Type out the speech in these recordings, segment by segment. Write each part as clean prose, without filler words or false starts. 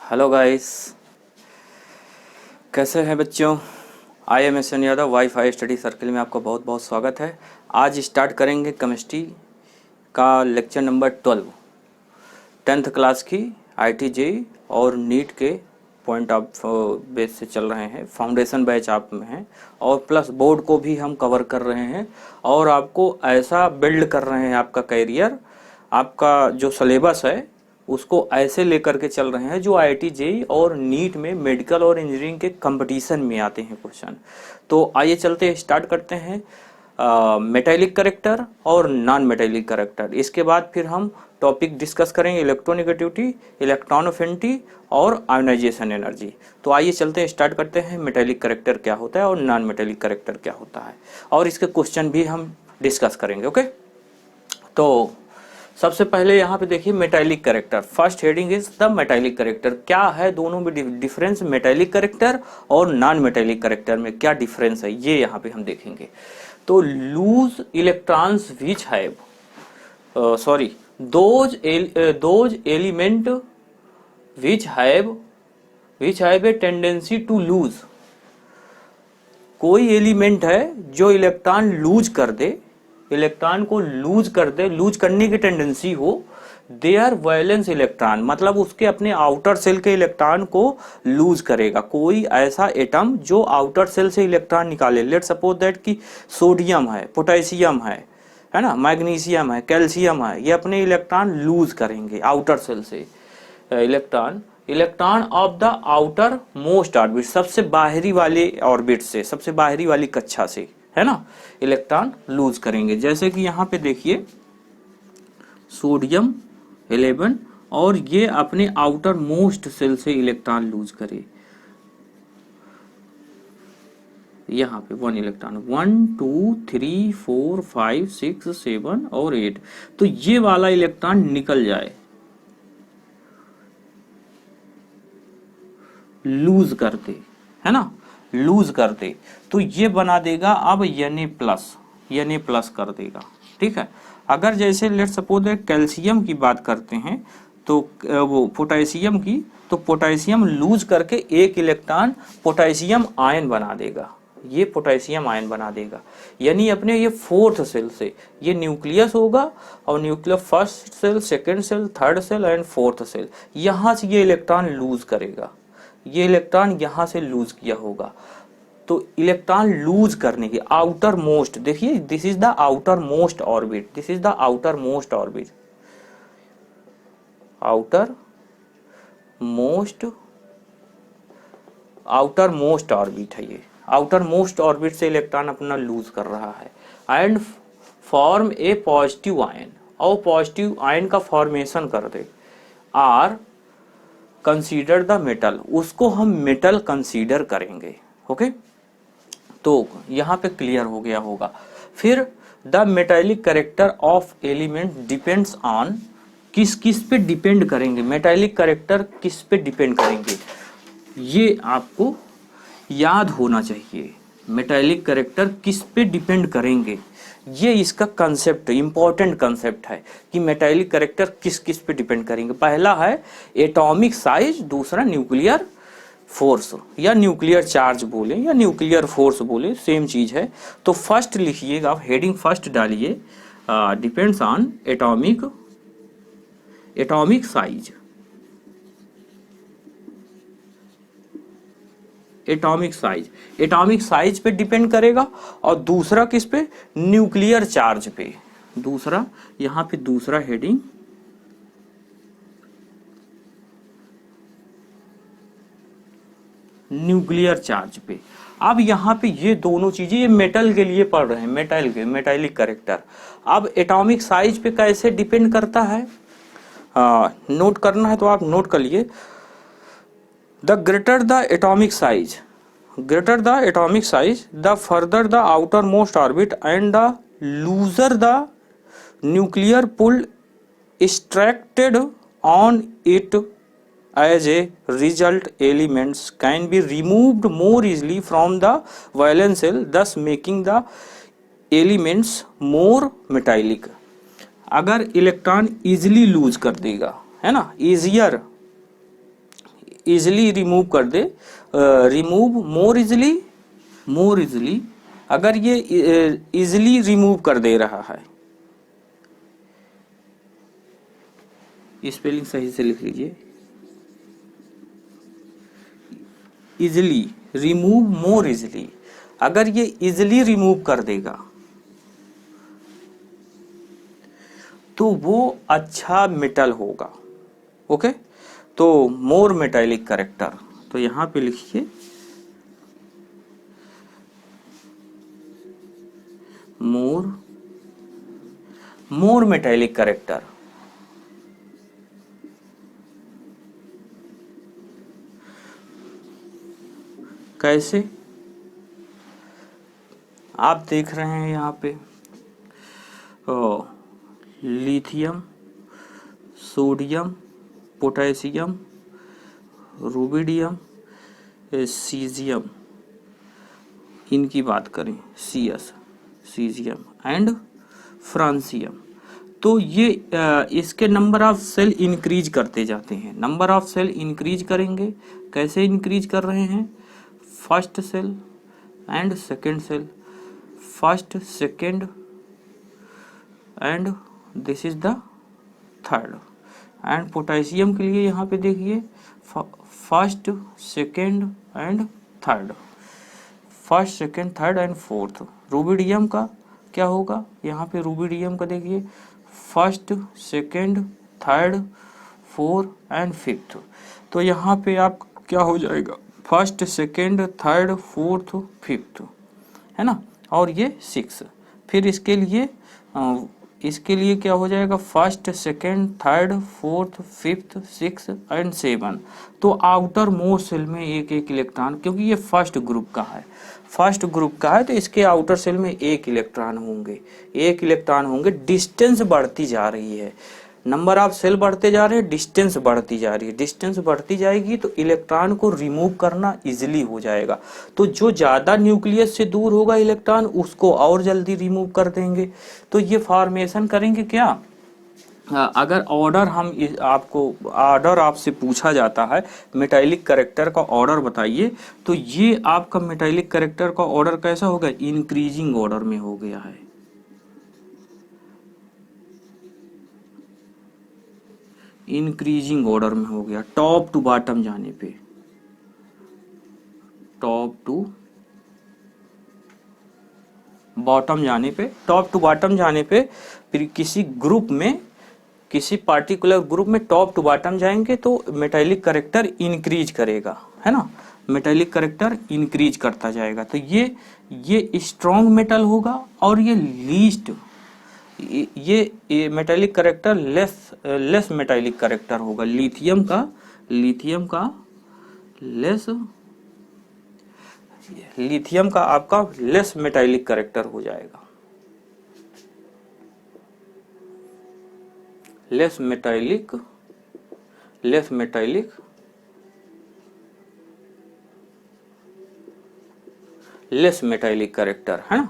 Hello guys, कैसे हैं बच्चों। I am S N Yadav WiFi study circle में आपका बहुत बहुत स्वागत है। आज स्टार्ट करेंगे केमिस्ट्री का लेक्चर नंबर 12, 10th क्लास की आईटी जेई और नीट के पॉइंट ऑफ बेस से चल रहे हैं। फाउंडेशन बैच आप में हैं और प्लस बोर्ड को भी हम कवर कर रहे हैं और आपको ऐसा बिल्ड कर रहे हैं आपका कैरियर, आपका जो सिलेबस है उसको ऐसे लेकर के चल रहे हैं जो आईआईटी जेईई और नीट में मेडिकल और इंजीनियरिंग के कंपटीशन में आते हैं क्वेश्चन। तो आइए चलते स्टार्ट करते हैं मेटालिक करेक्टर और नॉन मेटालिक करेक्टर। इसके बाद फिर हम टॉपिक डिस्कस करेंगे इलेक्ट्रोनेगेटिविटी, इलेक्ट्रॉन अफिनिटी और आयोनाइजेशन एनर्जी। तो आइए चलते हैं स्टार्ट करते हैं मेटालिक करेक्टर क्या होता है और नॉन मेटालिक करेक्टर क्या होता है और इसके क्वेश्चन भी हम डिस्कस करेंगे। ओके, तो सबसे पहले यहाँ पे देखिए metallic character. First heading is the metallic character. क्या है दोनों में डिफरेंस, मेटालिक करेक्टर और नॉन मेटालिक करेक्टर में क्या डिफरेंस है ये यहाँ पे हम देखेंगे। तो lose electrons which have those element which have a tendency to lose. कोई एलिमेंट है जो इलेक्ट्रॉन लूज कर दे, इलेक्ट्रॉन को लूज कर दे, लूज करने की टेंडेंसी हो, दे आर वैलेंस इलेक्ट्रॉन, मतलब उसके अपने आउटर सेल के इलेक्ट्रॉन को लूज करेगा। कोई ऐसा एटम जो आउटर सेल से इलेक्ट्रॉन निकाले, लेट सपोज दैट कि सोडियम है, पोटेशियम है ना, मैग्नीशियम है, कैल्शियम है, ये अपने इलेक्ट्रॉन लूज करेंगे आउटर सेल से। Electron of the outer most orbit, सबसे बाहरी वाले ऑर्बिट से, सबसे बाहरी वाली कक्षा से, है ना, इलेक्ट्रॉन लूज करेंगे। जैसे कि यहाँ पे देखिए सोडियम 11 और ये अपने आउटर मोस्ट सेल से इलेक्ट्रॉन लूज करे। यहाँ पे 1 इलेक्ट्रॉन, 1 2 3 4 5 6 7 और 8, तो ये वाला इलेक्ट्रॉन निकल जाए, लूज करते, है ना, लूज कर दे, तो ये बना देगा अब Na प्लस कर देगा। ठीक है, अगर जैसे लेट सपोज कैल्शियम की बात करते हैं तो वो पोटेशियम की, तो पोटेशियम लूज करके एक इलेक्ट्रॉन पोटेशियम आयन बना देगा, ये पोटेशियम आयन बना देगा। यानी अपने ये फोर्थ सेल से, ये न्यूक्लियस होगा और nucleus first shell, second shell, third shell and fourth shell, यहाँ से ये इलेक्ट्रॉन लूज करेगा, ये इलेक्ट्रॉन यहां से लूज किया होगा। तो इलेक्ट्रॉन लूज करने की आउटर मोस्ट, देखिए this is the outer most orbit, this is the outer most orbit, outermost orbit है ये, आउटर मोस्ट ऑर्बिट से इलेक्ट्रॉन अपना लूज कर रहा है and form A positive ion, और पॉजिटिव आयन का फॉर्मेशन कर दे। आर कंसीडर द मेटल, उसको हम मेटल कंसीडर करेंगे। ओके, तो यहाँ पे क्लियर हो गया होगा। फिर the metallic character of element depends on, किस किस पे डिपेंड करेंगे, मेटालिक करेक्टर किस पे डिपेंड करेंगे, ये आपको याद होना चाहिए। मेटालिक करेक्टर किस पे डिपेंड करेंगे, ये इसका कंसेप्ट, इंपॉर्टेंट कंसेप्ट है कि मेटालिक करेक्टर किस किस पे डिपेंड करेंगे। पहला है एटॉमिक साइज, दूसरा न्यूक्लियर फोर्स या न्यूक्लियर चार्ज बोले या न्यूक्लियर फोर्स बोले, सेम चीज है। तो फर्स्ट लिखिएगा, हेडिंग फर्स्ट डालिए, depends on atomic size, atomic size पे डिपेंड करेगा। और दूसरा किस पे, न्यूक्लियर चार्ज पे, दूसरा यहां पे दूसरा हेडिंग न्यूक्लियर चार्ज पे। अब यहाँ पे ये दोनों चीजें, ये मेटल के लिए पढ़ रहे हैं, मेटालिक करेक्टर। अब एटॉमिक साइज पे कैसे डिपेंड करता है, नोट करना है तो आप नोट कर लिए। The greater the atomic size, the further the outermost orbit and the looser the nuclear pull extracted on it. As a result, elements can be removed more easily from the valence shell, thus making the elements more metallic. अगर electron easily loose कर देगा, है ना, easily remove कर दे, remove मोर easily, अगर ये easily remove कर दे रहा है, स्पेलिंग सही से लिख लीजिए, इजिली, रिमूव मोर इजिली, अगर ये इजिली रिमूव कर देगा तो वो अच्छा मेटल होगा। ओके, तो मोर मेटालिक करेक्टर, तो यहां पे लिखिए मोर मेटालिक करेक्टर। कैसे, आप देख रहे हैं यहाँ पे lithium, sodium, potassium, rubidium, caesium, इनकी बात करें, CS, सीजियम एंड फ्रांसियम, तो ये इसके नंबर ऑफ सेल इंक्रीज करते जाते हैं। नंबर ऑफ सेल इंक्रीज करेंगे, कैसे इंक्रीज कर रहे हैं, first shell and second shell, first second and this is the third. And potassium के लिए यहाँ पे देखिए first second and third, first second third and fourth. Rubidium का क्या होगा, यहाँ पे रुबिडियम का देखिए first second third fourth and fifth, तो यहाँ पे आप क्या हो जाएगा, first second third fourth fifth, है ना, और ये 6। फिर इसके लिए क्या हो जाएगा, first second third fourth fifth 6 and 7। तो आउटर मोस्ट सेल में एक एक इलेक्ट्रॉन, क्योंकि ये फर्स्ट ग्रुप का है, फर्स्ट ग्रुप का है, तो इसके आउटर सेल में एक इलेक्ट्रॉन होंगे, डिस्टेंस बढ़ती जा रही है, नंबर ऑफ सेल बढ़ते जा रहे हैं, डिस्टेंस बढ़ती जा रही है, डिस्टेंस बढ़ती जाएगी तो इलेक्ट्रॉन को रिमूव करना इजीली हो जाएगा। तो जो ज़्यादा न्यूक्लियस से दूर होगा इलेक्ट्रॉन, उसको और जल्दी रिमूव कर देंगे। तो ये फॉर्मेशन करेंगे क्या, अगर ऑर्डर ऑर्डर आपसे पूछा जाता है मेटालिक करेक्टर का ऑर्डर बताइए, तो ये आपका मेटालिक करेक्टर का ऑर्डर कैसा होगा, इंक्रीजिंग ऑर्डर में हो गया है, इंक्रीजिंग ऑर्डर में हो गया, टॉप टू बॉटम जाने पे, टॉप टू बॉटम जाने पे फिर किसी ग्रुप में, किसी पार्टिकुलर ग्रुप में टॉप टू बॉटम जाएंगे तो मेटालिक करेक्टर इंक्रीज करेगा, है ना, मेटालिक करेक्टर इंक्रीज करता जाएगा। तो ये स्ट्रॉन्ग मेटल होगा, और ये लीस्ट, ये metallic character less metallic character होगा, लिथियम का आपका लेस मेटालिक करेक्टर हो जाएगा, लेस मेटालिक करेक्टर, है ना।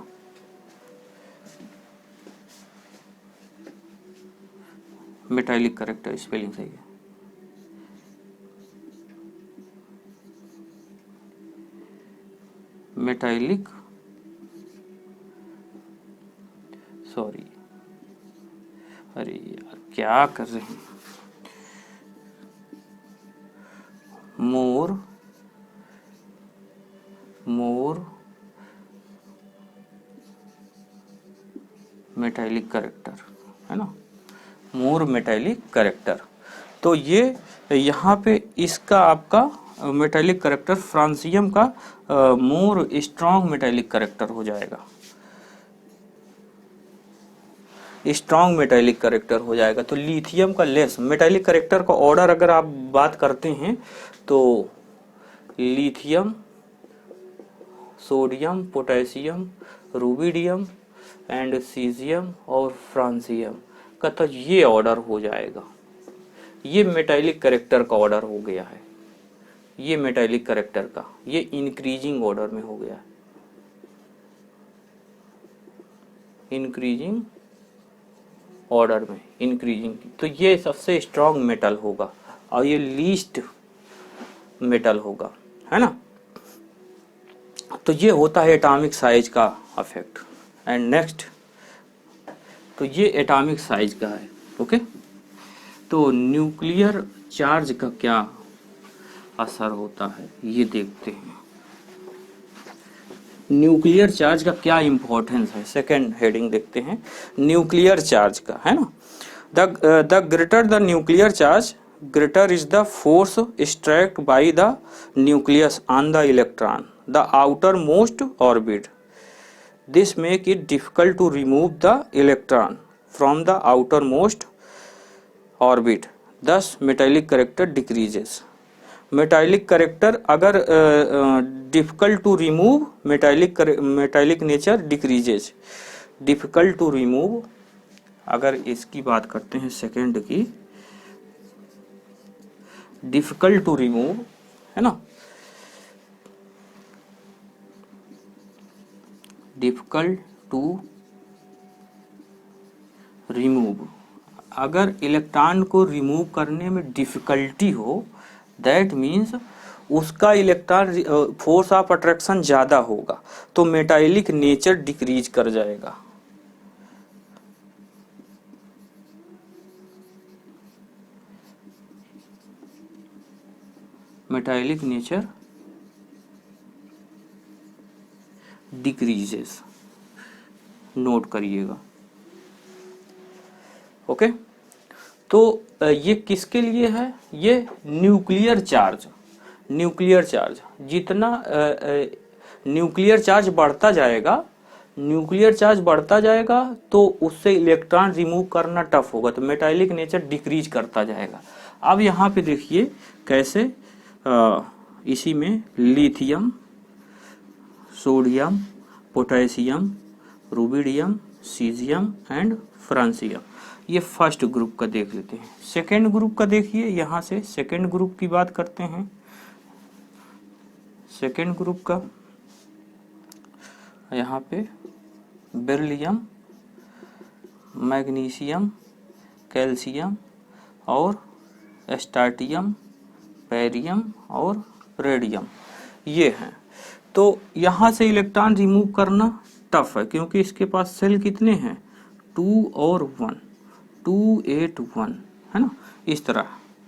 मेटालिक करेक्टर स्पेलिंग सही है, मेटालिक, सॉरी, अरे यार क्या कर रहे हैं, मोर मेटालिक करेक्टर, है ना, मोर मेटालिक करेक्टर। तो ये यहाँ पे इसका आपका मेटालिक करेक्टर फ्रांसियम का मोर स्ट्रॉन्ग मेटालिक करेक्टर हो जाएगा, स्ट्रॉन्ग मेटालिक करेक्टर हो जाएगा। तो लिथियम का लेस मेटालिक करेक्टर का ऑर्डर अगर आप बात करते हैं तो lithium, sodium, potassium, rubidium and caesium और फ्रांसियम का, तो ये ऑर्डर हो जाएगा, ये मेटालिक करेक्टर का ऑर्डर हो गया है, ये मेटालिक करेक्टर का ये इंक्रीजिंग ऑर्डर में हो गया है, इंक्रीजिंग ऑर्डर में, इंक्रीजिंग, तो ये सबसे स्ट्रॉन्ग मेटल होगा, और ये मेटल होगा, है ना। तो ये होता है एटॉमिक साइज का अफेक्ट। एंड नेक्स्ट, तो ये एटॉमिक साइज का है। ओके, तो न्यूक्लियर चार्ज का क्या असर होता है ये देखते हैं। न्यूक्लियर चार्ज का क्या इंपॉर्टेंस है, सेकेंड हेडिंग देखते हैं न्यूक्लियर चार्ज का, है ना। The greater the nuclear charge, greater is the force exerted by the nucleus on the electron, the outermost orbit. This make it difficult to remove the electron from the outermost orbit. Thus metallic character decreases. Metallic character अगर difficult to remove, metallic nature decreases. Difficult to remove, अगर इसकी बात करते हैं second की, difficult to remove, है ना, difficult to remove, अगर इलेक्ट्रॉन को रिमूव करने में डिफिकल्टी हो, दैट मीन्स उसका इलेक्ट्रॉन फोर्स ऑफ अट्रैक्शन ज़्यादा होगा, तो मेटालिक नेचर डिक्रीज कर जाएगा। मेटालिक नेचर डिक्रीजेस, नोट करिएगा। ओके, तो ये किसके लिए है, ये न्यूक्लियर चार्ज। न्यूक्लियर चार्ज जितना न्यूक्लियर चार्ज बढ़ता जाएगा, न्यूक्लियर चार्ज बढ़ता जाएगा तो उससे इलेक्ट्रॉन रिमूव करना टफ होगा, तो मेटालिक नेचर डिक्रीज करता जाएगा। अब यहाँ पे देखिए कैसे, इसी में lithium, sodium, potassium, rubidium, caesium and francium, ये फर्स्ट ग्रुप का देख लेते हैं। सेकेंड ग्रुप का देखिए, यहाँ से सेकेंड ग्रुप की बात करते हैं। सेकेंड ग्रुप का यहाँ पे बेरिलियम, मैग्नीशियम, कैल्शियम और स्टार्टियम, पेरियम और रेडियम, ये हैं। तो यहाँ से इलेक्ट्रॉन रिमूव करना टफ है, क्योंकि इसके पास सेल कितने हैं, 2 और 1, 2, 8, 1, है ना। इस तरह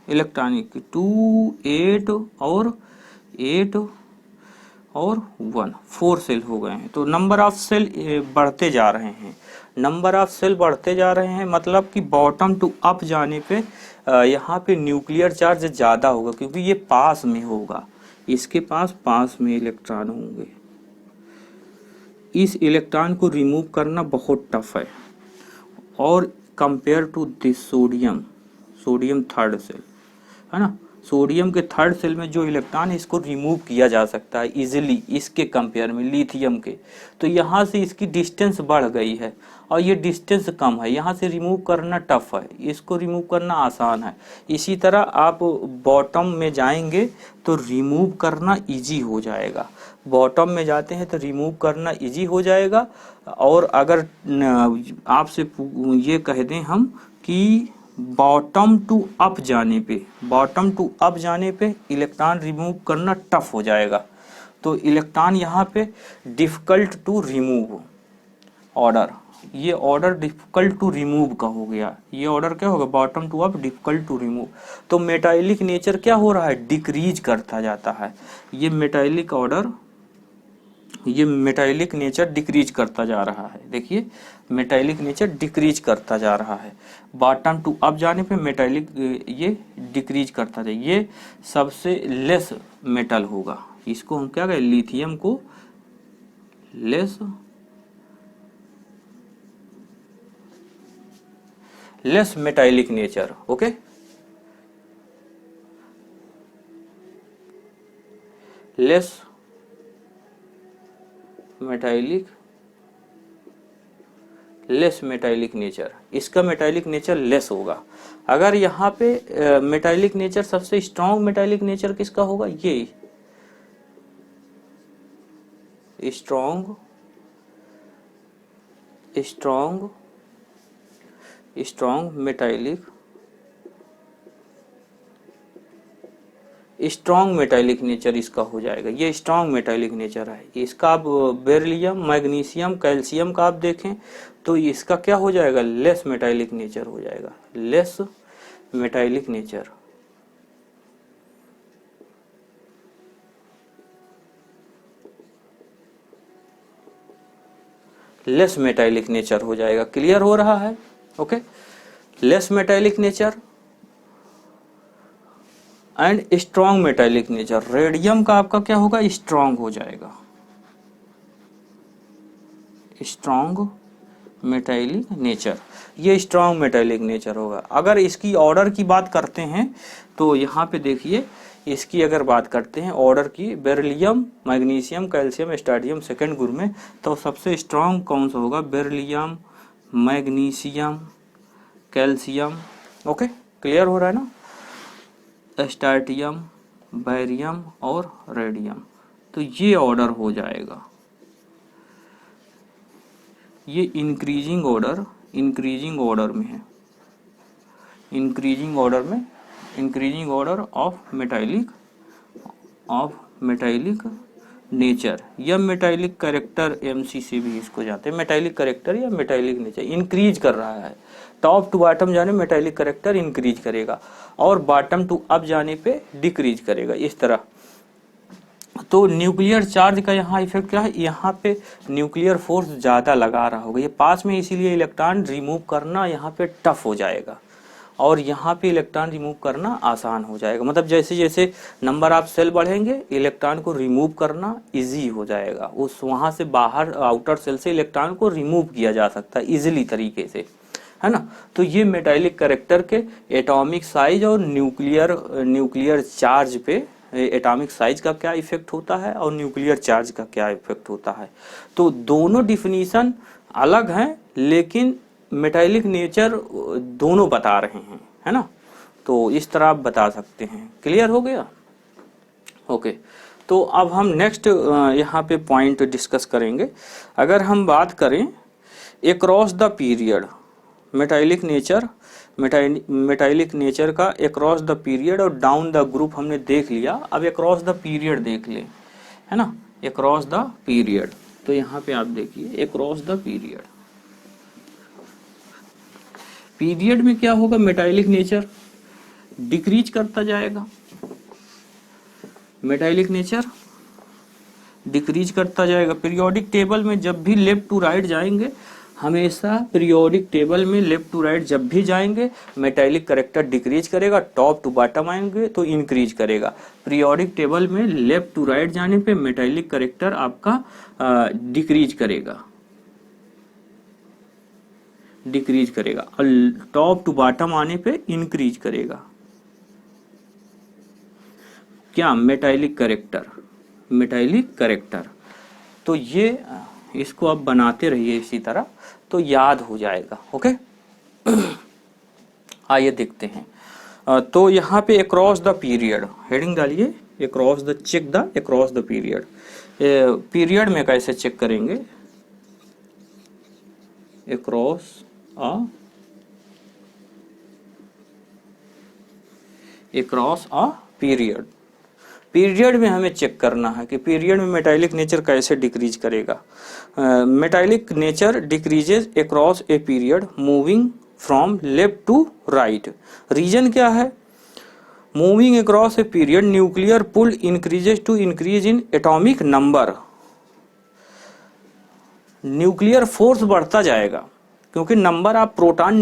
इलेक्ट्रॉनिक 2, 8 और 8 और 1, 4 सेल हो गए हैं। तो नंबर ऑफ सेल बढ़ते जा रहे हैं, नंबर ऑफ सेल बढ़ते जा रहे हैं, मतलब कि बॉटम टू अप जाने पे यहाँ पे न्यूक्लियर चार्ज ज़्यादा होगा, क्योंकि ये पास में होगा, इसके पास में इलेक्ट्रॉन होंगे। इस इलेक्ट्रॉन को रिमूव करना बहुत टफ है। और compare to this sodium, sodium third shell, है ना, सोडियम के थर्ड सेल में जो इलेक्ट्रॉन है इसको रिमूव किया जा सकता है इजीली, इसके कंपेयर में लिथियम के। तो यहाँ से इसकी डिस्टेंस बढ़ गई है और ये डिस्टेंस कम है, यहाँ से रिमूव करना टफ है, इसको रिमूव करना आसान है। इसी तरह आप बॉटम में जाएंगे तो रिमूव करना इजी हो जाएगा, बॉटम में जाते हैं तो रिमूव करना इजी हो जाएगा। और अगर आपसे ये कह दें हम कि बॉटम टू अप जाने पे, बॉटम टू अप जाने पे इलेक्ट्रॉन रिमूव करना टफ हो जाएगा, तो इलेक्ट्रॉन यहाँ पे डिफिकल्ट टू रिमूव ऑर्डर, ये ऑर्डर डिफिकल्ट टू रिमूव का हो गया। ये ऑर्डर क्या होगा, bottom to up difficult to remove. तो मेटालिक नेचर क्या हो रहा है, डिक्रीज करता जाता है। ये मेटालिक ऑर्डर, ये मेटालिक नेचर डिक्रीज करता जा रहा है। देखिए मेटालिक नेचर डिक्रीज करता जा रहा है, बॉटम टू अप जाने पे मेटालिक ये डिक्रीज करता जाए। ये सबसे लेस मेटल होगा, इसको हम क्या कहें, लिथियम को less metallic nature. Okay, less metallic nature, इसका मेटालिक नेचर लेस होगा। अगर यहाँ पे मेटालिक नेचर सबसे स्ट्रॉन्ग मेटालिक नेचर किसका होगा, ये strong metallic strong metallic nature इसका हो जाएगा, ये स्ट्रॉन्ग मेटालिक नेचर है। इसका आप बेरिलियम, मैग्नीशियम, कैल्शियम का आप देखें तो इसका क्या हो जाएगा, लेस मेटालिक नेचर हो जाएगा, less metallic nature. Less metallic nature हो जाएगा। क्लियर हो रहा है? Okay, less metallic nature and strong metallic nature. Radium का आपका क्या होगा, स्ट्रॉन्ग हो जाएगा, स्ट्रॉन्ग मेटालिक नेचर, ये स्ट्रॉन्ग मेटालिक नेचर होगा। अगर इसकी ऑर्डर की बात करते हैं तो यहाँ पे देखिए, इसकी अगर बात करते हैं ऑर्डर की, beryllium, magnesium, calcium, strontium second group में, तो सबसे स्ट्रॉन्ग कौन सा होगा, beryllium, magnesium, calcium. Okay, clear हो रहा है ना, स्ट्रोडियम, बेरियम और रेडियम, तो ये ऑर्डर हो जाएगा। ये इंक्रीजिंग ऑर्डर में है, increasing order of metallic nature या मेटालिक कैरेक्टर, एमसी से भी इसको जाते हैं, मेटालिक कैरेक्टर या मेटालिक नेचर इंक्रीज कर रहा है। टॉप टू बॉटम जाने मेटालिक कैरेक्टर इंक्रीज करेगा और बॉटम टू अप जाने पे डिक्रीज करेगा, इस तरह। तो न्यूक्लियर चार्ज का यहाँ इफेक्ट क्या है, यहाँ पे न्यूक्लियर फोर्स ज़्यादा लगा रहा होगा, ये पास में, इसीलिए इलेक्ट्रॉन रिमूव करना यहाँ पे टफ हो जाएगा और यहाँ पे इलेक्ट्रॉन रिमूव करना आसान हो जाएगा। मतलब जैसे जैसे नंबर ऑफ सेल बढ़ेंगे, इलेक्ट्रॉन को रिमूव करना इजी हो जाएगा, उस वहाँ से बाहर आउटर सेल से इलेक्ट्रॉन को रिमूव किया जा सकता है इजीली तरीके से, है ना। तो ये मेटालिक कैरेक्टर के एटॉमिक साइज और न्यूक्लियर चार्ज पे, एटॉमिक साइज का क्या इफेक्ट होता है और न्यूक्लियर चार्ज का क्या इफेक्ट होता है। तो दोनों डिफिनीशन अलग हैं लेकिन मेटालिक नेचर दोनों बता रहे हैं, है ना। तो इस तरह आप बता सकते हैं। क्लियर हो गया? ओके, तो अब हम नेक्स्ट यहाँ पे पॉइंट डिस्कस करेंगे। अगर हम बात करें across the period, metallic nature का अक्रॉस द पीरियड और डाउन द ग्रुप हमने देख लिया। अब अक्रॉस द पीरियड देख लें, है ना, अक्रॉस द पीरियड। तो यहाँ पे आप देखिए अक्रॉस द पीरियड में क्या होगा, मेटालिक नेचर डिक्रीज करता जाएगा, मेटालिक नेचर डिक्रीज करता जाएगा। पीरियोडिक टेबल में जब भी लेफ्ट टू राइट जाएंगे, हमेशा पीरियोडिक टेबल में लेफ्ट टू राइट जब भी जाएंगे मेटालिक कैरेक्टर डिक्रीज करेगा, टॉप टू बॉटम आएंगे तो इंक्रीज करेगा। पीरियोडिक टेबल में लेफ्ट टू राइट जाने पे मेटालिक कैरेक्टर आपका डिक्रीज करेगा और टॉप टू बॉटम आने पे इंक्रीज करेगा। क्या, मेटालिक कैरेक्टर। तो ये इसको आप बनाते रहिए इसी तरह, तो याद हो जाएगा। ओके, आइए देखते हैं। तो यहाँ पे अक्रॉस द पीरियड हेडिंग डालिए, अक्रॉस द पीरियड। पीरियड में कैसे चेक करेंगे, अक्रॉस अ पीरियड में हमें चेक करना है कि पीरियड में मेटालिक नेचर कैसे डिक्रीज करेगा। Metallic nature decreases across a period moving from left to right. Reason क्या है, moving across a period nuclear pull increases to increase in atomic number. Nuclear force बढ़ता जाएगा क्योंकि नंबर ऑफ प्रोटॉन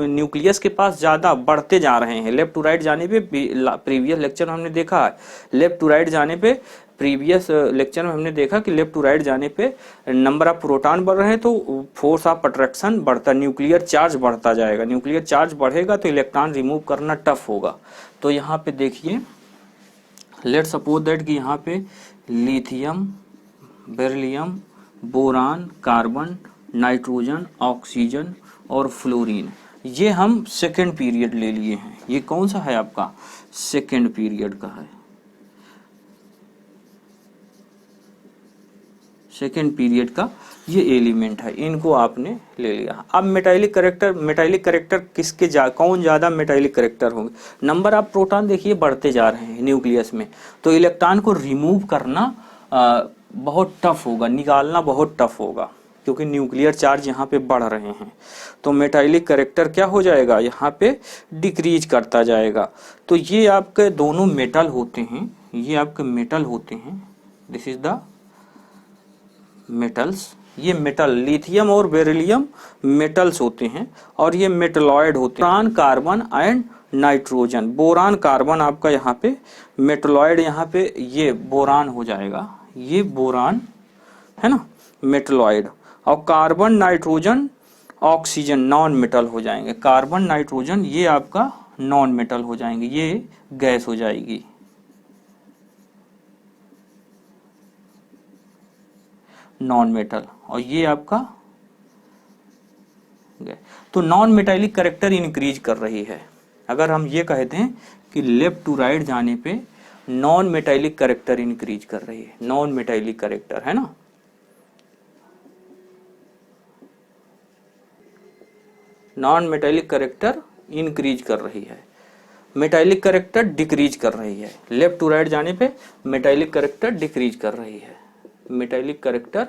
न्यूक्लियस के पास ज्यादा बढ़ते जा रहे हैं। लेफ्ट टू राइट जाने पे, प्रीवियस लेक्चर में हमने देखा है, लेफ्ट टू राइट जाने पे, प्रीवियस लेक्चर में हमने देखा कि लेफ्ट टू राइट जाने पे नंबर ऑफ प्रोटॉन बढ़ रहे हैं तो फोर्स ऑफ अट्रैक्शन बढ़ता, न्यूक्लियर चार्ज बढ़ता जाएगा। न्यूक्लियर चार्ज बढ़ेगा तो इलेक्ट्रॉन रिमूव करना टफ होगा। तो यहाँ पे देखिए, लेट सपोज दैट कि यहाँ पे lithium, beryllium, boron, carbon, nitrogen, oxygen और फ्लोरीन, ये हम सेकेंड पीरियड ले लिए हैं। ये कौन सा है आपका, सेकेंड पीरियड का है, सेकेंड पीरियड का ये एलिमेंट है, इनको आपने ले लिया। अब मेटालिक करेक्टर किसके कौन ज़्यादा मेटालिक करेक्टर होंगे? नंबर ऑफ प्रोटॉन देखिए बढ़ते जा रहे हैं न्यूक्लियस में, तो इलेक्ट्रॉन को रिमूव करना बहुत टफ होगा, निकालना बहुत टफ होगा, क्योंकि न्यूक्लियर चार्ज यहाँ पे बढ़ रहे हैं। तो मेटालिक करेक्टर क्या हो जाएगा, यहाँ पे डिक्रीज करता जाएगा। तो ये आपके दोनों मेटल होते हैं, ये आपके मेटल होते हैं, दिस इज द मेटल्स। ये मेटल लिथियम और बेरिलियम मेटल्स होते हैं, और ये मेटलॉइड होते हैं। Boron, carbon and nitrogen. Boron carbon आपका यहाँ पे मेटलॉइड, यहाँ पे ये बोरान हो जाएगा, ये बोरान है ना, मेटलॉइड। और carbon nitrogen oxygen non metal हो जाएंगे। कार्बन नाइट्रोजन ये आपका नॉन मेटल हो जाएंगे, ये गैस हो जाएगी। नॉन मेटल, और ये आपका तो नॉन मेटालिक करेक्टर इंक्रीज कर रही है। अगर हम ये कहते हैं कि लेफ्ट टू राइट जाने पे नॉन मेटालिक करेक्टर इंक्रीज कर रही है, नॉन मेटालिक करेक्टर है ना। नॉन मेटालिक करेक्टर इंक्रीज कर रही है, मेटालिक करेक्टर डिक्रीज कर रही है। लेफ्ट टू राइट जाने पे मेटालिक करेक्टर डिक्रीज कर रही है, मेटालिक करेक्टर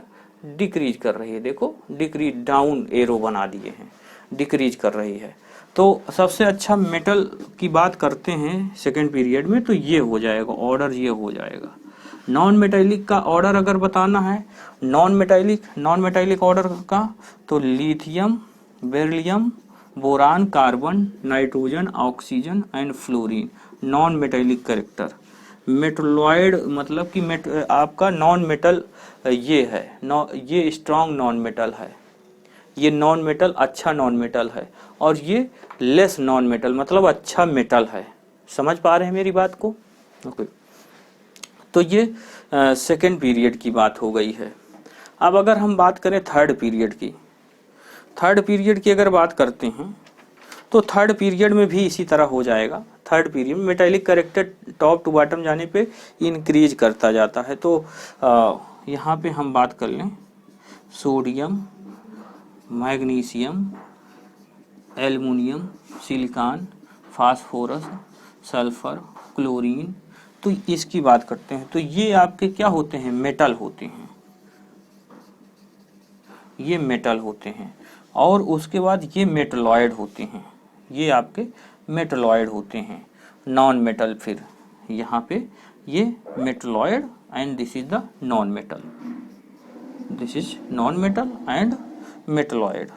डिक्रीज कर रही है। देखो डिक्रीज, डाउन एरो बना दिए हैं, डिक्रीज कर रही है। तो सबसे अच्छा मेटल की बात करते हैं सेकंड पीरियड में, तो ये हो जाएगा ऑर्डर, ये हो जाएगा। नॉन मेटालिक का ऑर्डर अगर बताना है, नॉन मेटालिक ऑर्डर का, तो lithium, beryllium, boron, carbon, nitrogen, oxygen and fluorine non metallic character. Metalloid मतलब कि आपका नॉन मेटल ये है, ये स्ट्रॉन्ग नॉन मेटल है, ये नॉन मेटल अच्छा नॉन मेटल है, और ये लेस नॉन मेटल मतलब अच्छा मेटल है। समझ पा रहे हैं मेरी बात को? ओके। तो ये सेकेंड पीरियड की बात हो गई है। अब अगर हम बात करें थर्ड पीरियड की, थर्ड पीरियड की अगर बात करते हैं, तो थर्ड पीरियड में भी इसी तरह हो जाएगा। थर्ड पीरियड में metallic character top to bottom जाने पे इंक्रीज करता जाता है। तो यहाँ पे हम बात कर लें sodium, magnesium, aluminium, silicon, phosphorus, sulphur, chlorine, तो इसकी बात करते हैं। तो ये आपके क्या होते हैं, मेटल होते हैं, ये मेटल होते हैं। और उसके बाद ये मेटलॉइड होते हैं, ये आपके मेटलॉइड होते हैं, नॉन मेटल। फिर यहाँ पे ये metalloid and this is the non metal, this is non metal and metalloid.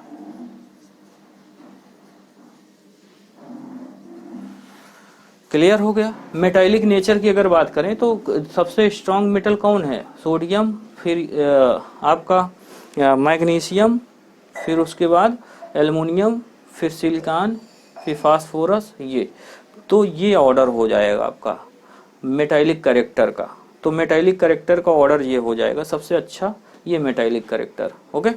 Clear हो गया? मेटालिक नेचर की अगर बात करें तो सबसे स्ट्रॉन्ग मेटल कौन है, सोडियम, फिर आपका मैग्नीशियम, फिर उसके बाद एल्युमिनियम, फिर सिलिकॉन, फिर फास्फोरस, ये तो ये ऑर्डर हो जाएगा आपका मेटालिक करेक्टर का। तो मेटालिक करेक्टर का ऑर्डर ये हो जाएगा सबसे अच्छा ये मेटालिक करेक्टर। ओके,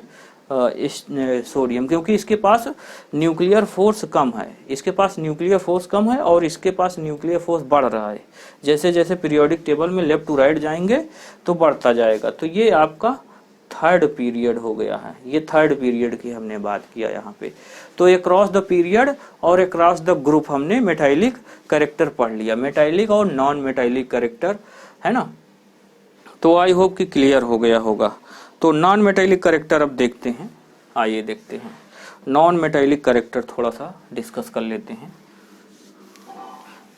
सोडियम, क्योंकि इसके पास न्यूक्लियर फोर्स कम है, इसके पास न्यूक्लियर फोर्स कम है और इसके पास न्यूक्लियर फोर्स बढ़ रहा है। जैसे जैसे पीरियोडिक टेबल में लेफ्ट टू राइट जाएंगे तो बढ़ता जाएगा। तो ये आपका थर्ड पीरियड हो गया है, ये थर्ड पीरियड की हमने बात किया यहाँ पे। तो अक्रॉस द पीरियड और अक्रॉस द ग्रुप हमने मेटालिक करेक्टर पढ़ लिया, मेटालिक और नॉन मेटालिक करेक्टर, है ना। तो आई होप कि क्लियर हो गया होगा। तो नॉन मेटालिक करेक्टर अब देखते हैं, आइए देखते हैं नॉन मेटालिक करेक्टर, थोड़ा सा डिस्कस कर लेते हैं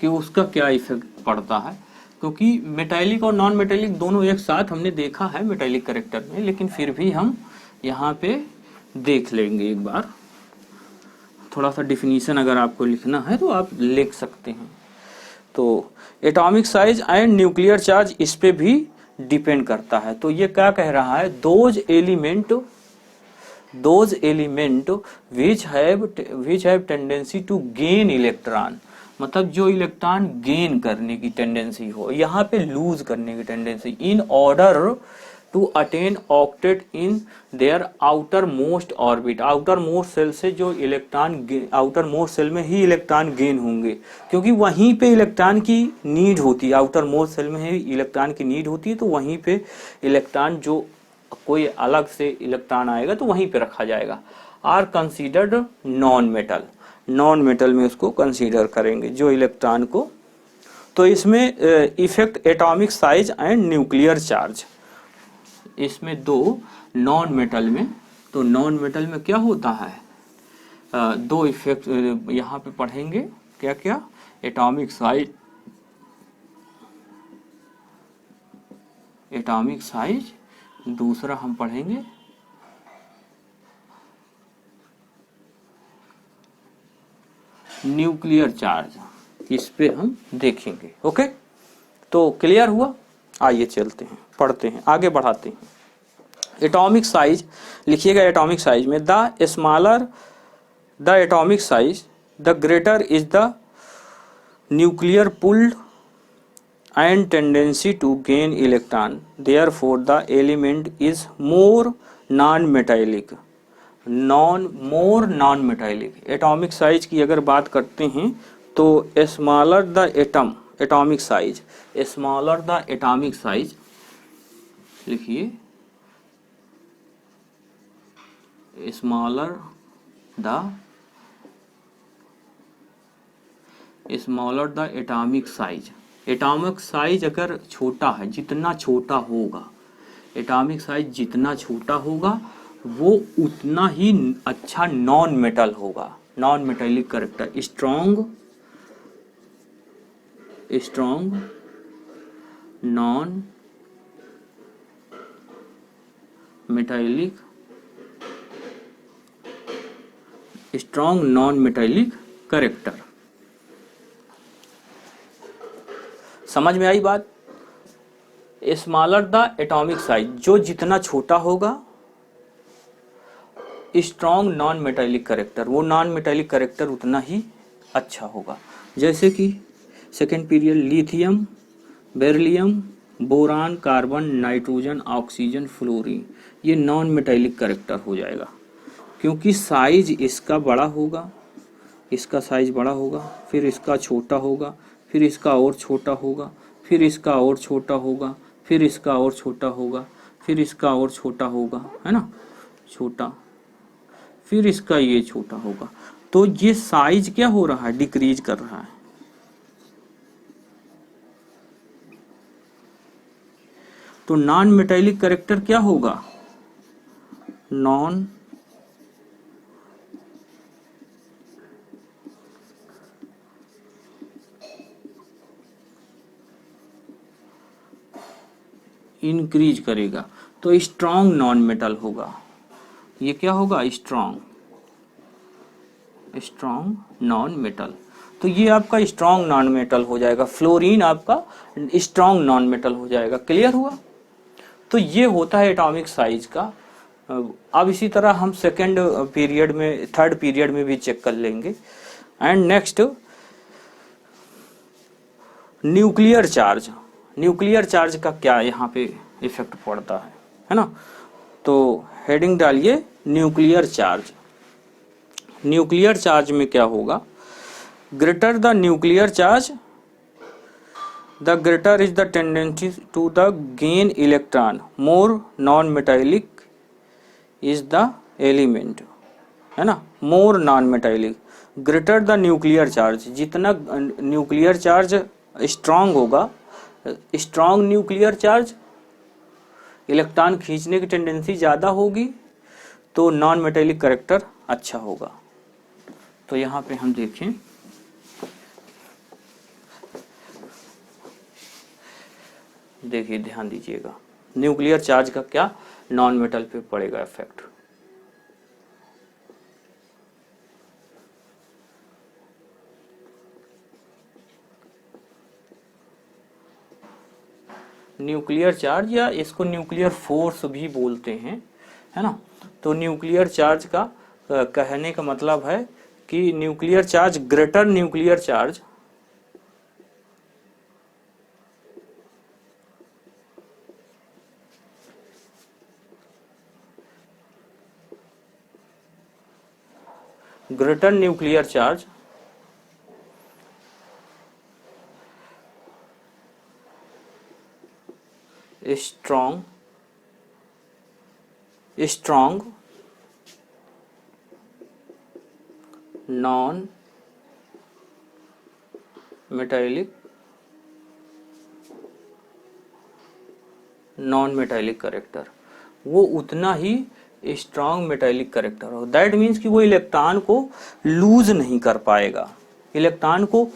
कि उसका क्या इफेक्ट पड़ता है। क्योंकि मेटालिक और नॉन मेटालिक दोनों एक साथ हमने देखा है मेटालिक करेक्टर में, लेकिन फिर भी हम यहाँ पे देख लेंगे एक बार। थोड़ा सा डिफिनीशन अगर आपको लिखना है तो आप लिख सकते हैं। तो atomic size and nuclear charge इस पे भी डिपेंड करता है। तो ये क्या कह रहा है, those element which have tendency to gain electron, मतलब जो इलेक्ट्रॉन गेन करने की टेंडेंसी हो, यहाँ पे लूज करने की tendency, in order to attain octet in their outermost orbit. Outermost shell से जो इलेक्ट्रॉन, आउटर मोस्ट सेल में ही इलेक्ट्रॉन गेन होंगे, क्योंकि वहीं पे इलेक्ट्रॉन की नीड होती है, आउटर मोस्ट सेल में ही इलेक्ट्रॉन की नीड होती है। तो वहीं पे इलेक्ट्रॉन जो कोई अलग से इलेक्ट्रॉन आएगा तो वहीं पे रखा जाएगा। Are considered non metal, non metal में उसको कंसीडर करेंगे जो इलेक्ट्रॉन को। तो इसमें effect atomic size and nuclear charge, इसमें दो नॉन मेटल में, तो नॉन मेटल में क्या होता है, दो इफेक्ट यहाँ पे पढ़ेंगे। क्या क्या? एटॉमिक साइज, एटॉमिक साइज, दूसरा हम पढ़ेंगे न्यूक्लियर चार्ज, इस पे हम देखेंगे। ओके, तो क्लियर हुआ? आइए चलते हैं, पढ़ते हैं, आगे बढ़ाते हैं। एटॉमिक साइज लिखिएगा। एटॉमिक साइज में the smaller the atomic size the greater is the nuclear pull and tendency to gain electron, therefore the element is more non-metallic, more non-metallic। Atomic size की अगर बात करते हैं तो smaller the atom, atomic size, smaller the atomic size लिखिए, smaller the atomic size. Atomic size अगर छोटा है, जितना छोटा होगा, एटॉमिक साइज जितना छोटा होगा वो उतना ही अच्छा नॉन मेटल होगा, non metallic character, strong non metallic, strong non metallic character. समझ में आई बात? स्मॉलर द एटॉमिक साइज, जो जितना छोटा होगा, स्ट्रॉन्ग नॉन मेटेलिक कैरेक्टर, वो नॉन मेटेलिक कैरेक्टर उतना ही अच्छा होगा। जैसे कि second period, lithium, beryllium, boron, carbon, nitrogen, oxygen, fluorine, ये नॉन मेटेलिक कैरेक्टर हो जाएगा, क्योंकि साइज इसका बड़ा होगा, इसका साइज बड़ा होगा, फिर इसका छोटा होगा, फिर इसका और छोटा होगा, फिर इसका और छोटा होगा, फिर इसका और छोटा होगा, फिर इसका और छोटा होगा, है ना, छोटा, फिर इसका ये छोटा होगा। तो ये साइज क्या हो रहा है, डिक्रीज कर रहा है। तो नॉन मेटेलिक कैरेक्टर क्या होगा, नॉन इंक्रीज करेगा, तो स्ट्रॉन्ग नॉन मेटल होगा। ये क्या होगा, स्ट्रॉन्ग नॉन मेटल। तो ये आपका स्ट्रॉन्ग नॉन मेटल हो जाएगा, फ्लोरीन आपका स्ट्रॉन्ग नॉन मेटल हो जाएगा। क्लियर हुआ? तो ये होता है एटॉमिक साइज का। अब इसी तरह हम सेकेंड पीरियड में, थर्ड पीरियड में भी चेक कर लेंगे। And next, nuclear charge. Nuclear charge का क्या यहाँ पे इफेक्ट पड़ता है ना? तो हेडिंग डालिए न्यूक्लियर चार्ज। न्यूक्लियर चार्ज में क्या होगा, greater the nuclear charge the greater is the tendency to the gain electron, more non metallic is the element, है ना, more non metallic. Greater the nuclear charge, जितना nuclear charge strong होगा, strong nuclear charge, electron खींचने की tendency ज़्यादा होगी, तो non metallic character अच्छा होगा। तो यहाँ पे हम देखें, देखिए ध्यान दीजिएगा, न्यूक्लियर चार्ज का क्या नॉन मेटल पे पड़ेगा इफेक्ट। न्यूक्लियर चार्ज, या इसको न्यूक्लियर फोर्स भी बोलते हैं, है ना। तो न्यूक्लियर चार्ज का कहने का मतलब है कि nuclear charge, greater nuclear charge, greater nuclear charge strong strong non metallic character, वो उतना ही स्ट्रॉन्ग मेटालिक करेक्टर हो। दैट मीन्स कि वो इलेक्ट्रॉन को लूज नहीं कर पाएगा, इलेक्ट्रॉन को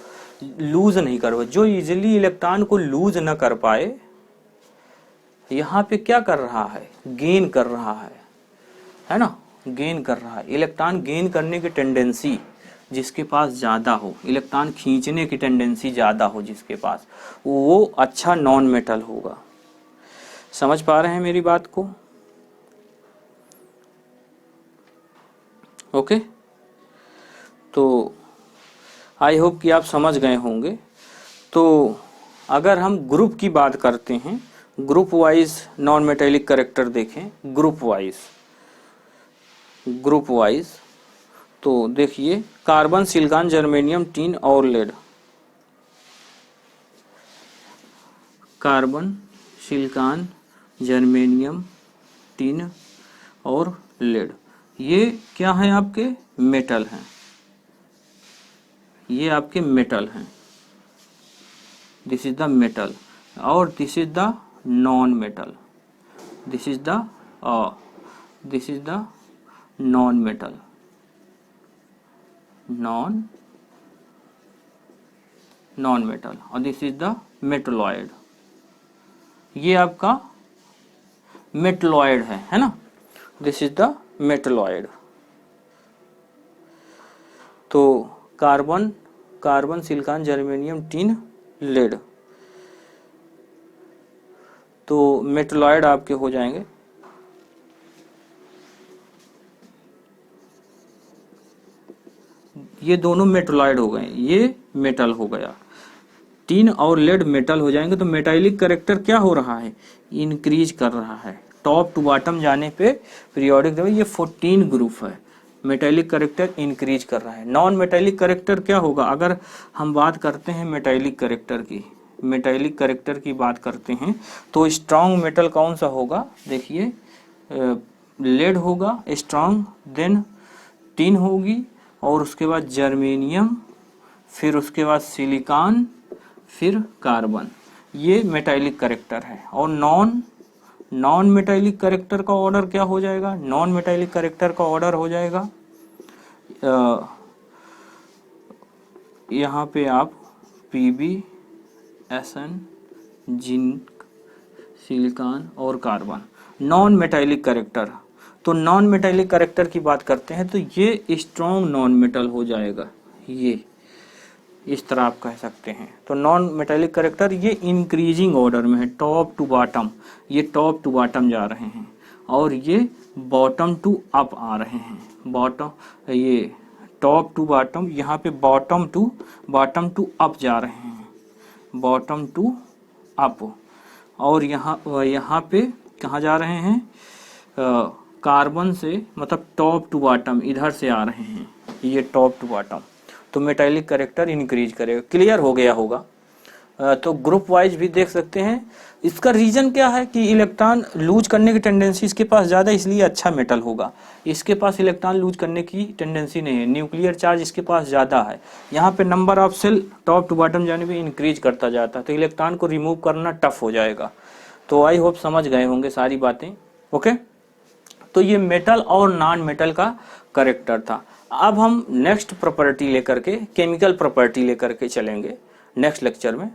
लूज नहीं कर पाए। जो इजीली इलेक्ट्रॉन को लूज ना कर पाए, यहाँ पे क्या कर रहा है, गेन कर रहा है ना, गेन कर रहा है। इलेक्ट्रॉन गेन करने की टेंडेंसी जिसके पास ज्यादा हो, इलेक्ट्रॉन खींचने की टेंडेंसी ज्यादा हो जिसके पास, वो अच्छा नॉन मेटल होगा। समझ पा रहे हैं मेरी बात को? ओके, तो आई होप कि आप समझ गए होंगे। तो अगर हम ग्रुप की बात करते हैं, group wise non metallic character देखें, ग्रुप वाइज तो देखिए कार्बन, सिलिकॉन, जर्मेनियम, टिन और lead. Carbon, silicon, germanium, tin और लेड, ये क्या है? आपके मेटल हैं, ये आपके मेटल हैं। दिस इज द मेटल और this is the non metal, this is the non metal, non metal, और दिस इज द मेटलॉइड। ये आपका मेटलॉइड है ना, दिस इज द मेटलॉइड। तो carbon, silicon, germanium, tin, lead, तो metalloid आपके हो जाएंगे। ये दोनों मेटलॉइड हो गए, ये मेटल हो गया। टिन और लेड मेटल हो जाएंगे। तो मेटालिक करेक्टर क्या हो रहा है? इंक्रीज कर रहा है। टॉप टू बॉटम जाने पे पीरियोडिक टेबल ये 14 ग्रुप है। मेटालिक करेक्टर इंक्रीज कर रहा है। नॉन मेटालिक करेक्टर क्या होगा? अगर हम बात करते हैं मेटालिक करेक्टर की, मेटालिक करेक्टर की बात करते हैं तो स्ट्रॉन्ग मेटल कौन सा होगा? देखिए लेड होगा स्ट्रॉन्ग, देन टिन होगी और उसके बाद जर्मेनियम, फिर उसके बाद सिलिकॉन, फिर कार्बन। ये मेटालिक करेक्टर है। और नॉन मेटालिक करेक्टर का ऑर्डर क्या हो जाएगा? नॉन मेटालिक करेक्टर का ऑर्डर हो जाएगा यहाँ पे आप Pb, Sn, जिंक, सिलिकॉन और कार्बन। नॉन मेटालिक करेक्टर, तो नॉन मेटालिक करेक्टर की बात करते हैं तो ये स्ट्रॉन्ग नॉन मेटल हो जाएगा। ये इस तरह आप कह सकते हैं। तो नॉन मेटालिक करेक्टर ये इंक्रीजिंग ऑर्डर में है, टॉप टू बॉटम। ये टॉप टू बॉटम जा रहे हैं और ये बॉटम टू अप आ रहे हैं। बॉटम, ये टॉप टू बॉटम, यहाँ पे बॉटम टू अप जा रहे हैं, बॉटम टू अप। और यहाँ पे कहाँ जा रहे हैं? कार्बन से, मतलब टॉप टू बॉटम इधर से आ रहे हैं, ये टॉप टू बॉटम। तो मेटालिक करेक्टर इंक्रीज करेगा। क्लियर हो गया होगा। तो ग्रुप वाइज भी देख सकते हैं। इसका रीजन क्या है कि इलेक्ट्रॉन लूज करने की टेंडेंसी इसके पास ज्यादा, इसलिए अच्छा मेटल होगा। इसके पास इलेक्ट्रॉन लूज करने की टेंडेंसी नहीं है, न्यूक्लियर चार्ज इसके पास ज्यादा है। यहाँ पे number of shell top to bottom जाने पे इंक्रीज करता जाता है, तो इलेक्ट्रॉन को रिमूव करना टफ हो जाएगा। तो आई होप समझ गए होंगे सारी बातें। ओके, तो ये मेटल और नॉन मेटल का करेक्टर था। अब हम नेक्स्ट प्रॉपर्टी लेकर के, केमिकल प्रॉपर्टी लेकर के चलेंगे नेक्स्ट लेक्चर में।